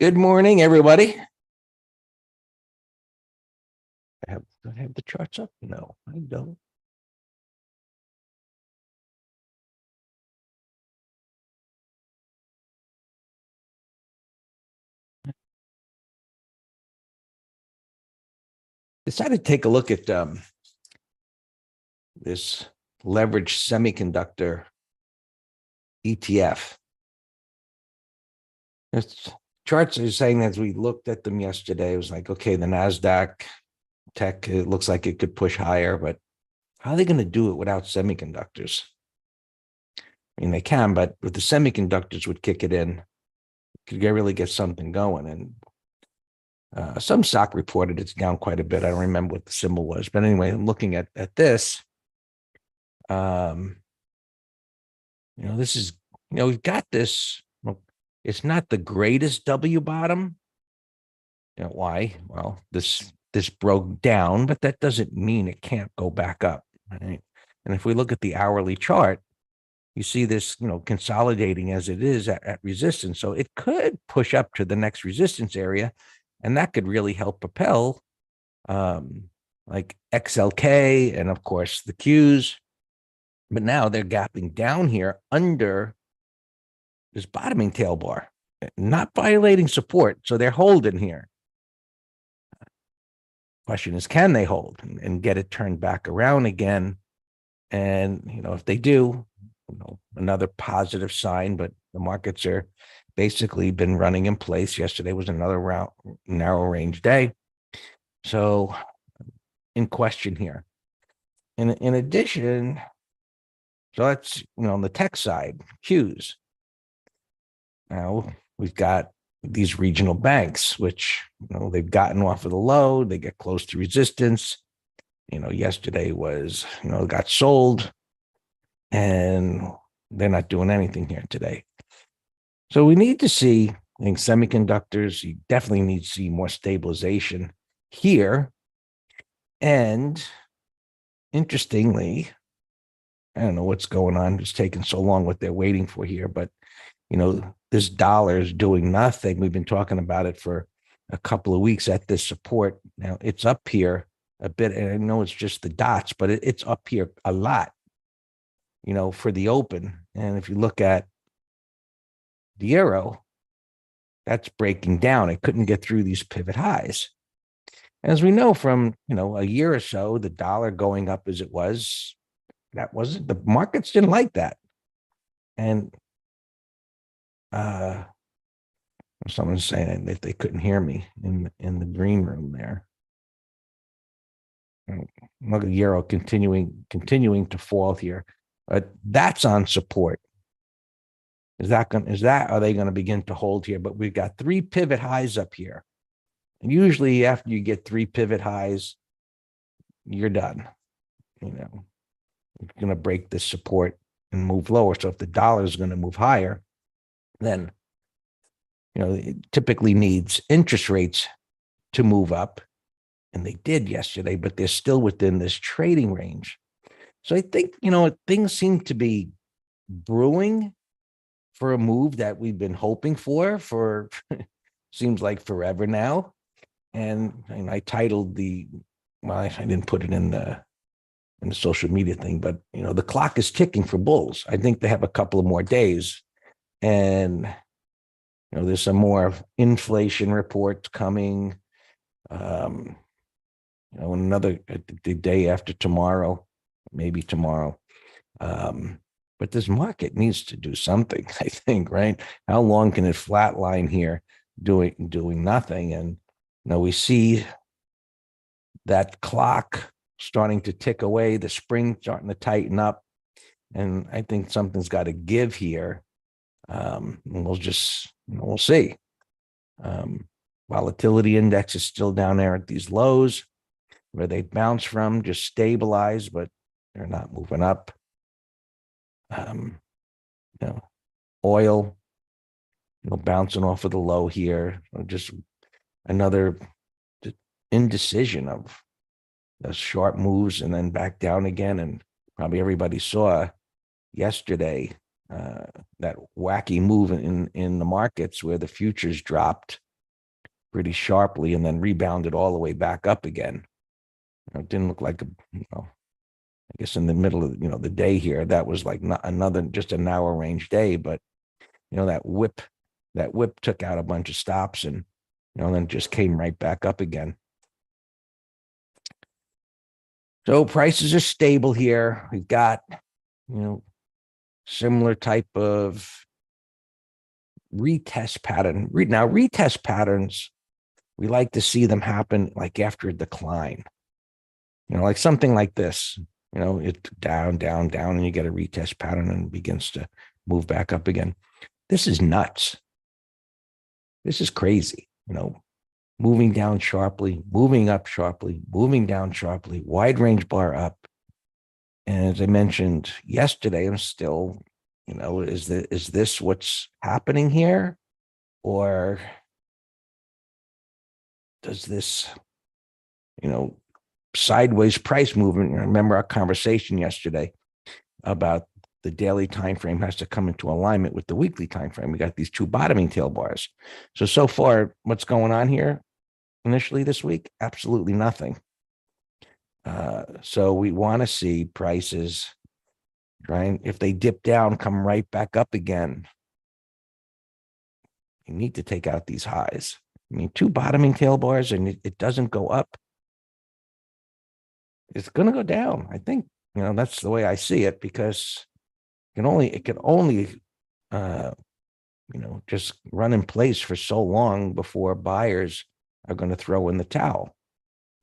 Good morning, everybody. Do I have the charts up? No, I don't. Decided to take a look at this leveraged semiconductor ETF. This charts are saying, as we looked at them yesterday, it was like, okay, the NASDAQ tech, it looks like it could push higher, but how are they going to do it without semiconductors? I mean, they can, but with the semiconductors would kick it in, could really get something going. And some stock reported it's down quite a bit. I don't remember what the symbol was, but anyway, I'm looking at this. Um, this is, we've got this. Well, it's not the greatest W bottom. Why? Well, this broke down, but that doesn't mean it can't go back up. Right? And if we look at the hourly chart, you see this, consolidating as it is at resistance. So it could push up to the next resistance area, and that could really help propel like XLK and, of course, the Qs. But now they're gapping down here under this bottoming tail bar, not violating support. So they're holding here. Question is, can they hold and get it turned back around again? And, if they do, another positive sign, but the markets are basically been running in place. Yesterday was another narrow range day. So in question here. In addition, so that's, on the tech side, Qs. Now we've got these regional banks, which, they've gotten off of the low, they get close to resistance. Yesterday was, got sold, and they're not doing anything here today. So we need to see, I think, semiconductors, you definitely need to see more stabilization here. And interestingly, I don't know what's going on. It's taking so long what they're waiting for here, but this dollar is doing nothing. We've been talking about it for a couple of weeks at this support. Now it's up here a bit, and I know it's just the dots, but it's up here a lot, for the open. And if you look at the euro, that's breaking down. It couldn't get through these pivot highs. As we know from, a year or so, the dollar going up as it was, that wasn't, the markets didn't like that. And someone's saying that they couldn't hear me in the green room there. Look at euro continuing to fall here, but that's on support. Are they going to begin to hold here? But we've got 3 pivot highs up here. And usually after you get 3 pivot highs, you're done. You're going to break this support and move lower. So if the dollar is going to move higher, then, it typically needs interest rates to move up. And they did yesterday, but they're still within this trading range. So I think, things seem to be brewing for a move that we've been hoping for seems like forever now. And I titled I didn't put it in the social media thing, but the clock is ticking for bulls. I think they have a couple of more days, and there's some more inflation reports coming. Another the day after tomorrow, maybe tomorrow. But this market needs to do something, I think, right? How long can it flatline here doing nothing? And we see that clock starting to tick away, the spring starting to tighten up. And I think something's got to give here. And we'll just, we'll see. Volatility index is still down there at these lows where they bounce from, just stabilize, but they're not moving up. Oil, bouncing off of the low here, just another indecision of the sharp moves and then back down again. And probably everybody saw yesterday that wacky move in the markets where the futures dropped pretty sharply and then rebounded all the way back up again. It didn't look like I guess in the middle of the day here, that was like not another just a narrow range day, but that whip took out a bunch of stops and then just came right back up again. So prices are stable here. We've got similar type of retest pattern. Now retest patterns, we like to see them happen like after a decline. Like something like this. It's down, down, down, and you get a retest pattern and it begins to move back up again. This is nuts. This is crazy. Moving down sharply, moving up sharply, moving down sharply, wide range bar up. And as I mentioned yesterday, I'm still, is this what's happening here? Or does this, sideways price movement? Remember our conversation yesterday about the daily time frame has to come into alignment with the weekly time frame. We got these two bottoming tail bars. So far, what's going on here initially this week? Absolutely nothing. So we want to see prices trying, if they dip down, come right back up again. You need to take out these highs. I mean, two bottoming tail bars and it doesn't go up. It's going to go down. I think, that's the way I see it, because it can only just run in place for so long before buyers are going to throw in the towel.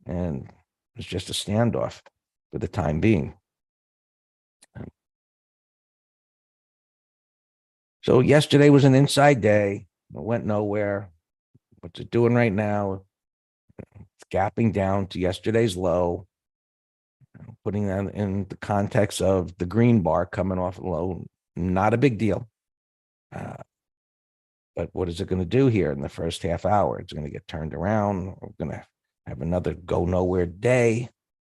And it's just a standoff for the time being. So yesterday was an inside day. It went nowhere. What's it doing right now? It's gapping down to yesterday's low. Putting that in the context of the green bar coming off low, not a big deal. But what is it going to do here in the first half hour? It's going to get turned around. We're going to have another go nowhere day.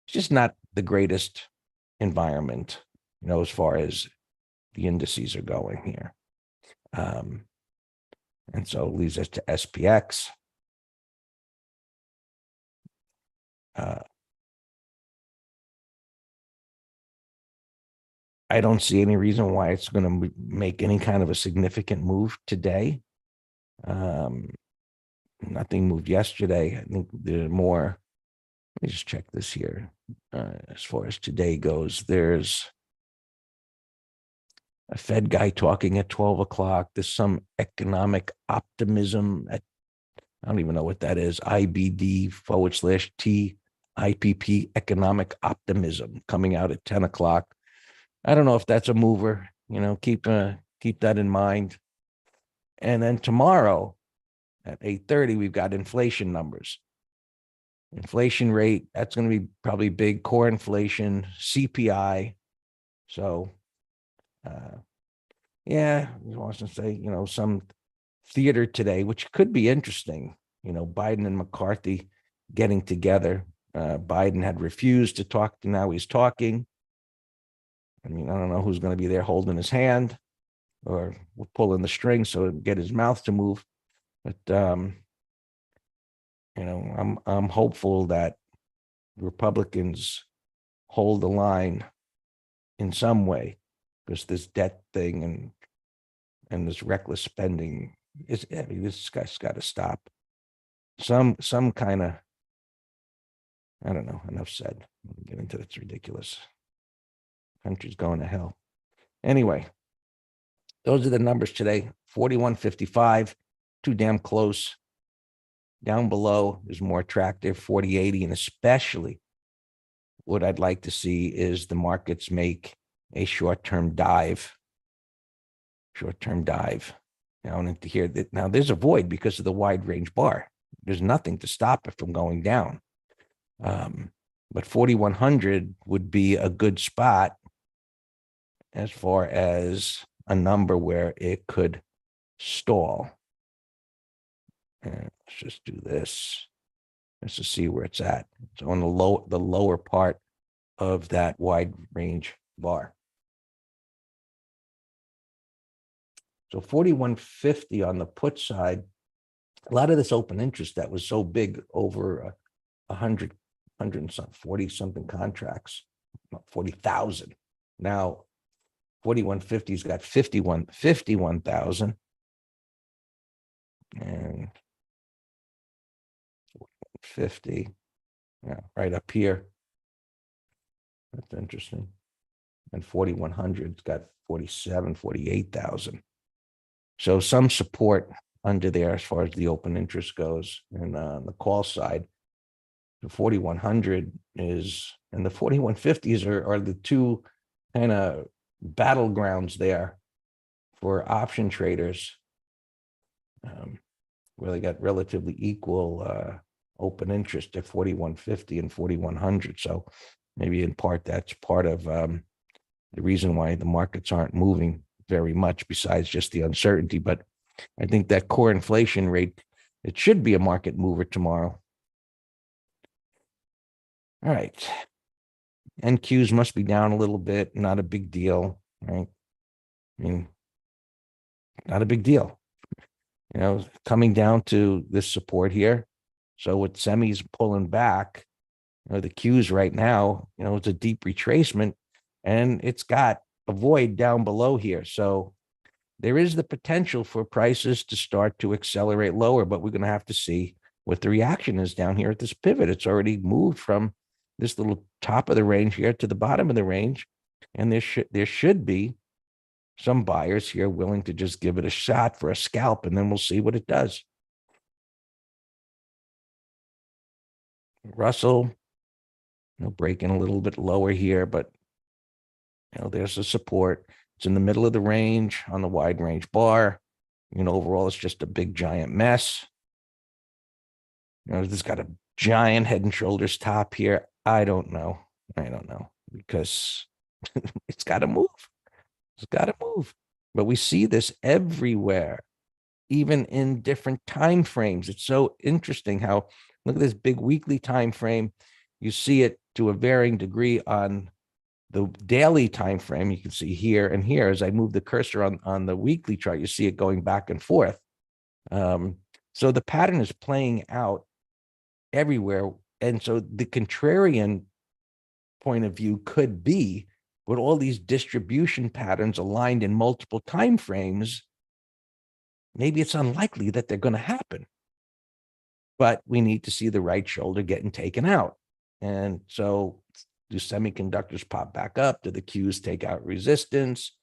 It's just not the greatest environment, as far as the indices are going here. And so it leads us to SPX. I don't see any reason why it's going to make any kind of a significant move today. Nothing moved yesterday. I think there's more. Let me just check this here. As far as today goes, there's a Fed guy talking at 12 o'clock. There's some economic optimism I don't even know what that is. IBD/T IPP economic optimism coming out at 10 o'clock. I don't know if that's a mover. Keep that in mind. And then tomorrow at 8:30, we've got inflation numbers. Inflation rate, that's going to be probably big. Core inflation, CPI. So, he wants to say, some theater today, which could be interesting. Biden and McCarthy getting together. Biden had refused to talk. Now he's talking. I mean, I don't know who's going to be there holding his hand or pulling the string so get his mouth to move. But I'm hopeful that Republicans hold the line in some way, because this debt thing and this reckless spending this guy's got to stop. Some kind of, I don't know. Enough said. Get into it's ridiculous. Country's going to hell. Anyway, those are the numbers today. 41.55, too damn close. Down below is more attractive, 40.80, and especially what I'd like to see is the markets make a short-term dive. Now, into here, now there's a void because of the wide range bar. There's nothing to stop it from going down. But 4,100 would be a good spot as far as a number where it could stall. And let's just do this just to see where it's at. So on the lower part of that wide range bar. So 41.50 on the put side a lot of this open interest that was so big over 100, 40 something contracts, 40,000. Now 4150's got 51,000 and 50. Yeah, right up here. That's interesting. And 4100's got 48,000. So some support under there as far as the open interest goes. And on the call side, the 4100 is, and the 4150s are the two kind of battlegrounds there for option traders, where they got relatively equal open interest at 4150 and 4100. So maybe in part that's part of the reason why the markets aren't moving very much, besides just the uncertainty. But I think that core inflation rate, it should be a market mover tomorrow. All right. NQs must be down a little bit, not a big deal, right? I mean, not a big deal. You know, coming down to this support here. So with semis pulling back, you know, the Qs right now, you know, it's a deep retracement and it's got a void down below here. So there is the potential for prices to start to accelerate lower, but we're going to have to see what the reaction is down here at this pivot. It's already moved from this little top of the range here to the bottom of the range. And there should be some buyers here willing to just give it a shot for a scalp, and then we'll see what it does. Russell, you know, breaking a little bit lower here, but you know, there's a support. It's in the middle of the range on the wide range bar. You know, overall, it's just a big giant mess. You know, this got a giant head and shoulders top here. I don't know, because it's got to move. It's got to move. But we see this everywhere, even in different time frames. It's so interesting how, look at this big weekly time frame. You see it to a varying degree on the daily time frame. You can see here and here, as I move the cursor on the weekly chart, you see it going back and forth. So the pattern is playing out everywhere. And so the contrarian point of view could be, with all these distribution patterns aligned in multiple time frames, maybe it's unlikely that they're going to happen. But we need to see the right shoulder getting taken out. And so do semiconductors pop back up? Do the Qs take out resistance?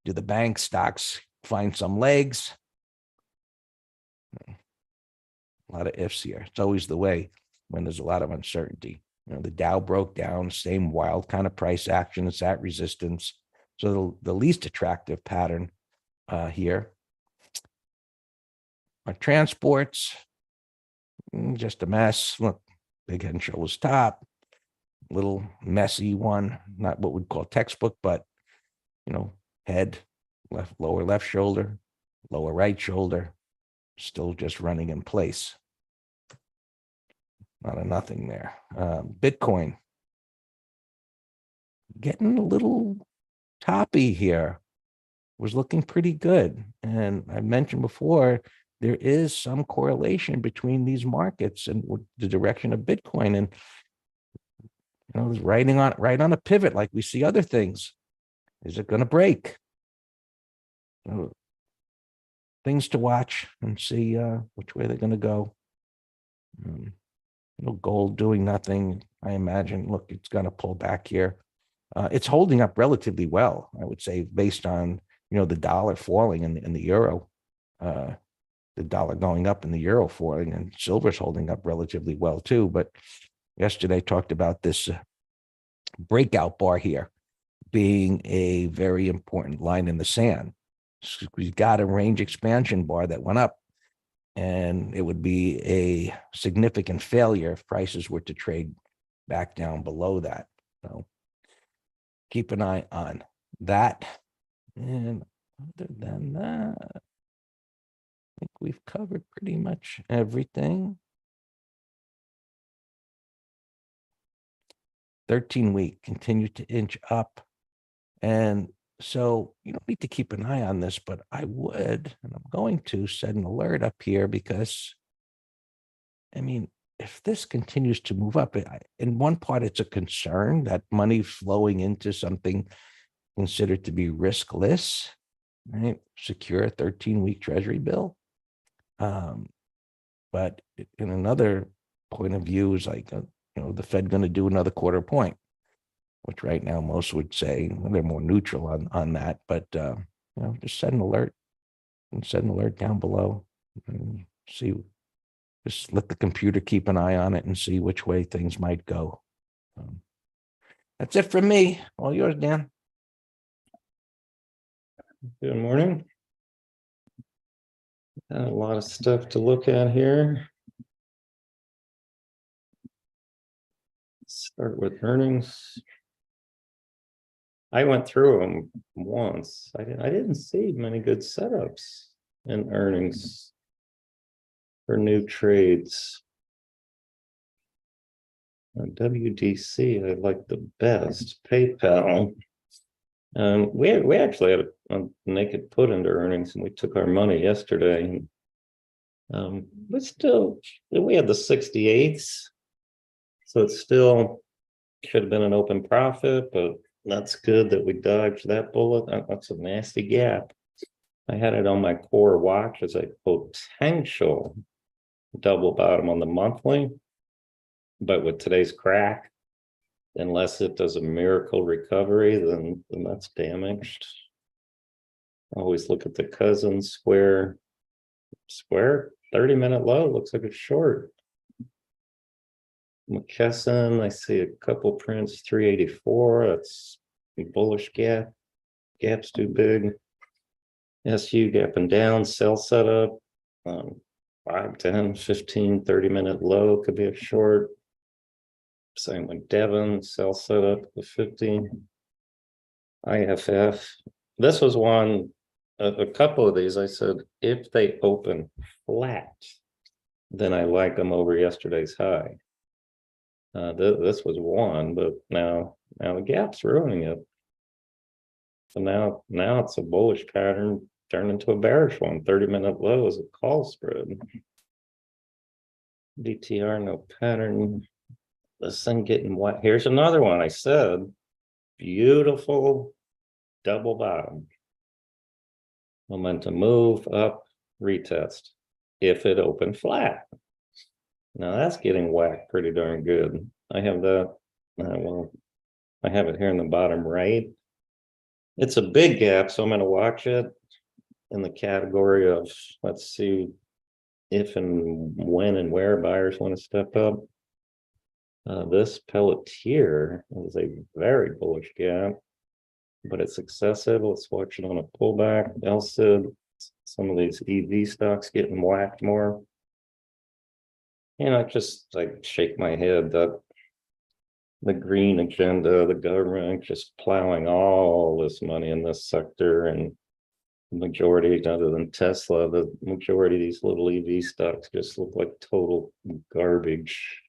Do the bank stocks find some legs? A lot of ifs here. It's always the way when there's a lot of uncertainty. You know, the Dow broke down, same wild kind of price action. It's at resistance. So the least attractive pattern here are transports. Just a mess. Look, big head and shoulders top, little messy one, not what we'd call textbook, but you know, head, lower left shoulder, lower right shoulder, still just running in place. Not a nothing there. Bitcoin getting a little toppy here. Was looking pretty good. And I mentioned before, there is some correlation between these markets and the direction of Bitcoin. And you know, it's right on a pivot like we see other things. Is it going to break? Things to watch and see which way they're going to go. You know, gold doing nothing. I imagine, look, it's going to pull back here. It's holding up relatively well, I would say, based on, you know, the dollar falling and the euro, the dollar going up and the euro falling, and silver's holding up relatively well too. But yesterday talked about this breakout bar here being a very important line in the sand. So we got a range expansion bar that went up, and it would be a significant failure if prices were to trade back down below that. So keep an eye on that. And other than that, I think we've covered pretty much everything. 13-week continued to inch up. And so you don't need to keep an eye on this, but I would, and I'm going to set an alert up here, because I mean, if this continues to move up, in one part, it's a concern that money flowing into something considered to be riskless, right? Secure a 13-week treasury bill. But in another point of view is like, the Fed going to do another quarter point, which right now most would say they're more neutral on that. But, just set an alert and set an alert down below and see. Just let the computer keep an eye on it and see which way things might go. That's it from me. All yours, Dan. Good morning. Got a lot of stuff to look at here. Start with earnings. I went through them once. I didn't see many good setups in earnings for new trades. WDC, I like the best. PayPal. We actually had a naked put into earnings, and we took our money yesterday. But still, we had the 68s, so it still should have been an open profit, but that's good that we dodged that bullet. That's a nasty gap. I had it on my core watch as a potential double bottom on the monthly, but with today's crack, unless it does a miracle recovery, then that's damaged. Always look at the Cousins square 30-minute low, looks like it's short. McKesson, I see a couple prints, 384, that's a bullish gap. Gap's too big. SU gapping down, sell setup. 5, 10, 15, 30-minute low could be a short. Same with Devon, sell setup, the 50. IFF. This was one, a couple of these I said, if they open flat, then I like them over yesterday's high. This was one, but now the gap's ruining it. So now it's a bullish pattern turned into a bearish one. 30-minute low is a call spread. DTR, no pattern. This thing getting wet. Here's another one. I said, beautiful double bottom. Momentum move up, retest. If it opened flat. Now that's getting whacked pretty darn good. I have that. Well, I have it here in the bottom right. It's a big gap, so I'm going to watch it in the category of, let's see if and when and where buyers want to step up. This Pelletier is a very bullish gap, but it's excessive. Let's watch it on a pullback. LSID, some of these EV stocks getting whacked more. I just like shake my head that the green agenda, the government just plowing all this money in this sector, and the majority, other than Tesla, the majority of these little EV stocks just look like total garbage.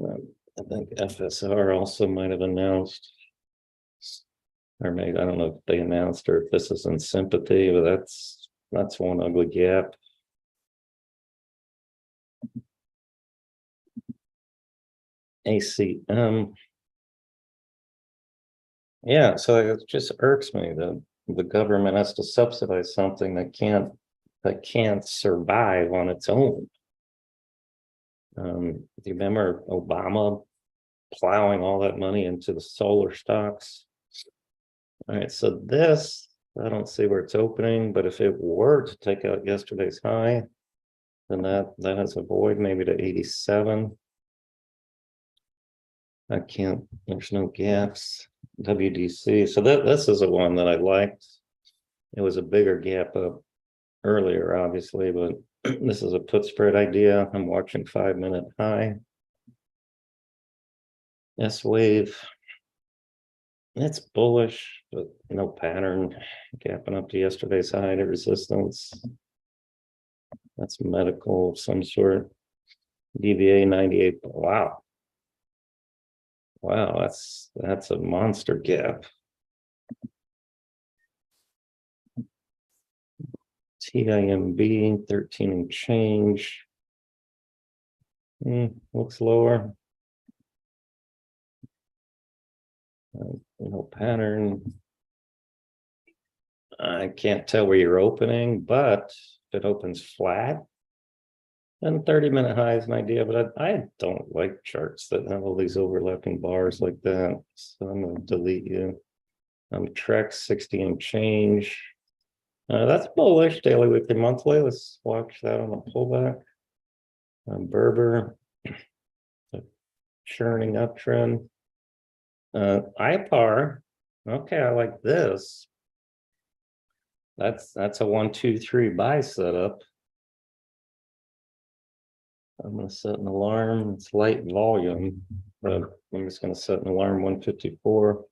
I think FSR also might have announced, or maybe I don't know if they announced or if this is in sympathy, but that's one ugly gap. ACM. Yeah, so it just irks me that the government has to subsidize something that can't survive on its own. Do you remember Obama plowing all that money into the solar stocks? All right, so this, I don't see where it's opening, but if it were to take out yesterday's high, then that has a void maybe to 87. I can't, there's no gaps. WDC, so this is the one that I liked. It was a bigger gap up earlier, obviously, but this is a put spread idea. I'm watching 5-minute high. S-Wave, it's bullish, but no pattern. Gapping up to yesterday's high to resistance. That's medical of some sort. DVA 98. Wow. Wow, that's a monster gap. TIMB 13 and change. Looks lower. No pattern. I can't tell where you're opening, but if it opens flat, then 30-minute high is an idea, but I don't like charts that have all these overlapping bars like that. So I'm gonna delete you. Trek 60 and change. That's bullish, daily, weekly, monthly. Let's watch that on a pullback. Berber, churning uptrend. IPAR. Okay, I like this. That's a 1, 2, 3 buy setup. I'm gonna set an alarm. It's light volume, but I'm just gonna set an alarm 154.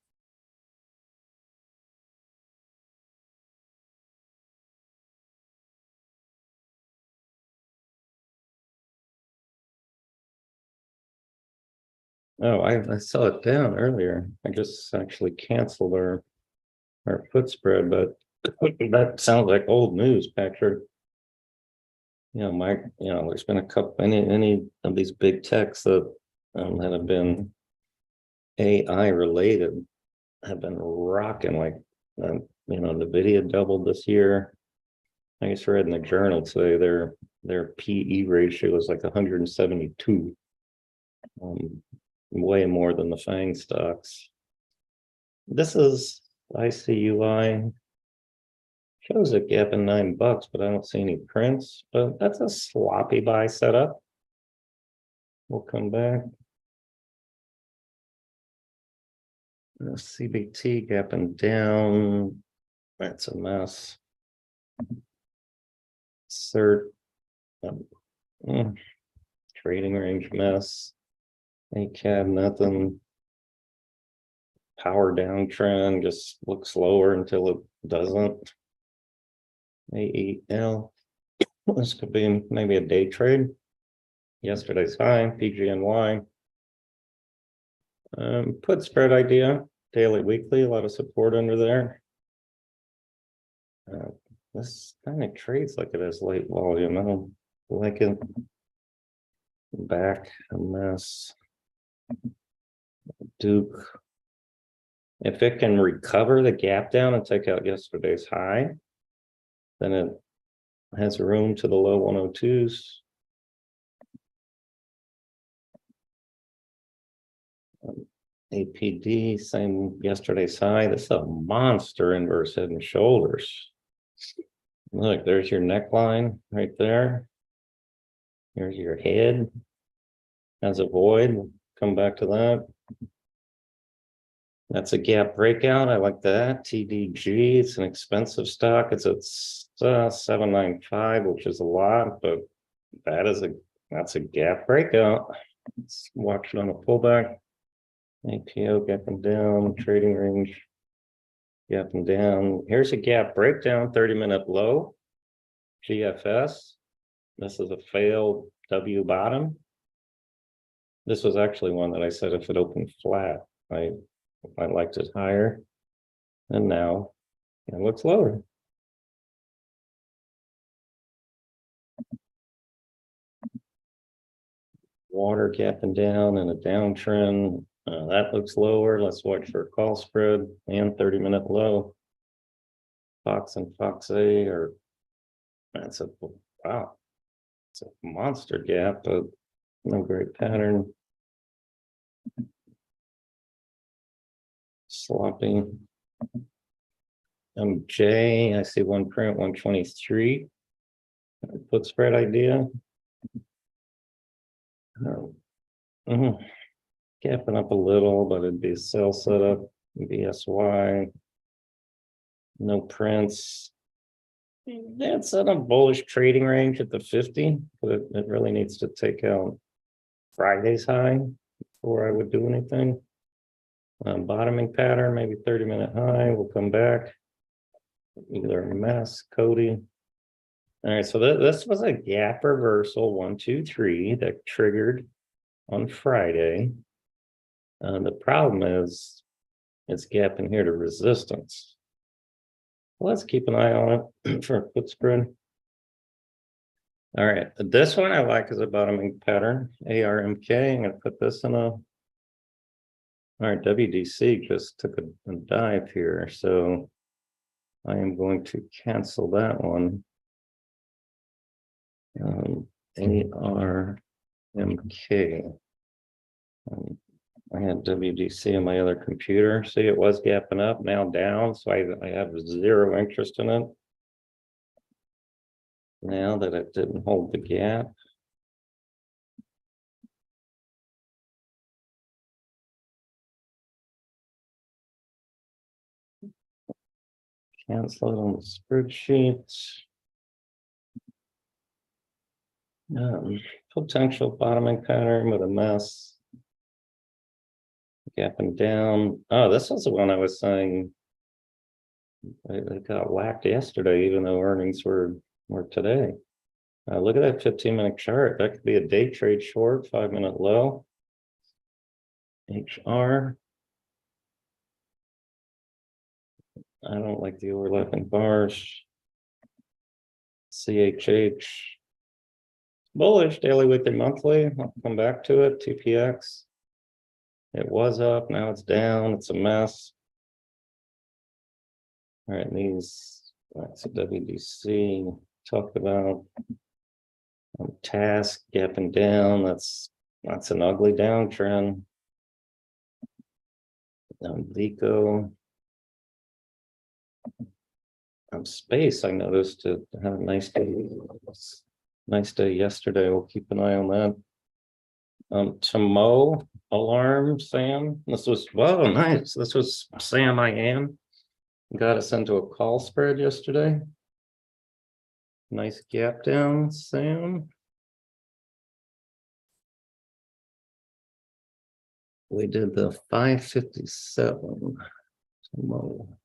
Oh, I saw it down earlier. I just actually canceled our put spread, but that sounds like old news, Patrick. Mike, there's been a couple, any of these big techs that have been AI related have been rocking, like, NVIDIA doubled this year. I just read in the journal today their PE ratio is like 172. Way more than the FANG stocks. This is ICUI. Shows a gap in $9, but I don't see any prints. But that's a sloppy buy setup. We'll come back. CBT gapping down. That's a mess. CERT. Trading range mess. ACAB, nothing. Power downtrend, just looks lower until it doesn't. AEL. This could be maybe a day trade. Yesterday's high, PGNY. Put spread idea, daily, weekly, a lot of support under there. This kind of trades like it has late volume. I don't like it. Back a mess. Duke. If it can recover the gap down and take out yesterday's high, then it has room to the low 102s. APD, same yesterday's high. This is a monster inverse head and shoulders. Look, there's your neckline right there. Here's your head. As a void, we'll come back to that. That's a gap breakout. I like that. TDG, it's an expensive stock. It's at 795, which is a lot, but that's a gap breakout. Let's watch it on a pullback. APO gapping down, trading range gapping down. Here's a gap breakdown, 30-minute low. GFS. This is a failed W bottom. This was actually one that I said if it opened flat, I liked it higher. And now it looks lower. Water gapping down in a downtrend. That looks lower. Let's watch for a call spread and 30-minute low. Fox and Fox A are, that's a, wow. It's a monster gap, but no great pattern. Sloppy. J, I see one print, 123. Put spread idea. Gapping up a little, but it'd be a sell setup. BSY. No prints. That's in a bullish trading range at the 50, but it really needs to take out Friday's high before I would do anything. Bottoming pattern, maybe 30-minute high. We'll come back. Either a mess, Cody. All right, so this was a gap reversal, 1, 2, 3 that triggered on Friday. The problem is it's gapping here to resistance. Well, let's keep an eye on it for a put spread. All right, this one I like as a bottoming pattern, ARMK. I'm gonna put this in a. All right, WDC just took a dive here, so I am going to cancel that one. ARMK. I had WDC on my other computer. See, it was gapping up, now down, so I have zero interest in it. Now that it didn't hold the gap. Cancel it on the spreadsheet. Potential bottoming pattern with a mess. Gapping down. Oh, this was the one I was saying. It got whacked yesterday, even though earnings were today. Look at that 15-minute chart. That could be a day trade short, 5-minute low. HR. I don't like the overlapping bars. CHH. Bullish daily, weekly, monthly. I'll come back to it. TPX. It was up, now it's down. It's a mess. All right, that's a WDC. Talked about task gapping down. That's an ugly downtrend. Vico. Space, I noticed it had a nice day. Nice day yesterday. We'll keep an eye on that. Tomo alarm, Sam. This was nice. This was Sam I am. Got us into a call spread yesterday. Nice gap down, Sam. We did the 557. Tomo.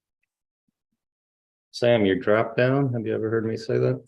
Sam, your drop down. Have you ever heard me say that?